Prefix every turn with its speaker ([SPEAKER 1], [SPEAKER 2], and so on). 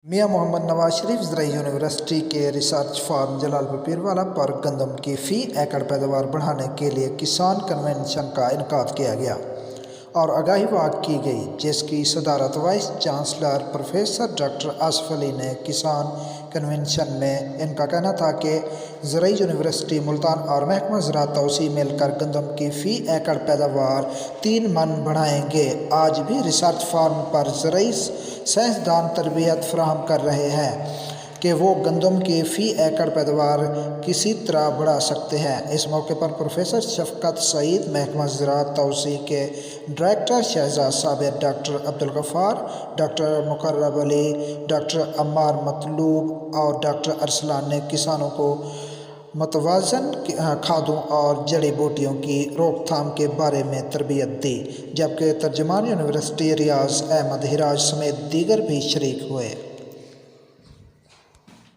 [SPEAKER 1] मियां Mohammad Nawaz Sharif ज़राई university के research farm Jalalpur Pirwala पर गंदम की फ़ी एकड़ पैदावार बढ़ाने के लिए किसान कन्वेंशन का इनेकाद किया गया और आगाही वाक़ की गई, जिसकी सदारत vice chancellor professor doctor Asif Ali ने। किसान कन्वेंशन में इनका कहना था कि ज़राई यूनिवर्सिटी मुल्तान और महकमा ज़राअत तौसी मिलकर गंदम की फ़ी एकड़ पैदावार 3 मन बढ़ाएंगे। आज भी रिसर्च फार्म पर ज़राई साइंसदान तरबियत फराहम कर रहे हैं कि वो गंदम की फ़ी एकड़ पैदावार किसी तरह बढ़ा सकते हैं। इस मौके पर प्रोफेसर शफ़क़त सईद, महकमा ज़राअत तौसी के director Shahzad Sabir, doctor Abdul Ghaffar, doctor Muqarrab Ali, doctor Ammar Matloob और डॉक्टर अरसलान ने किसानों को मतवाज़न खादों और जड़ी बूटियों की रोकथाम के बारे में तरबियत दी, जबकि तर्जुमान यूनिवर्सिटी रियाज़ अहमद हिराज समेत दीगर भी शरीक हुए।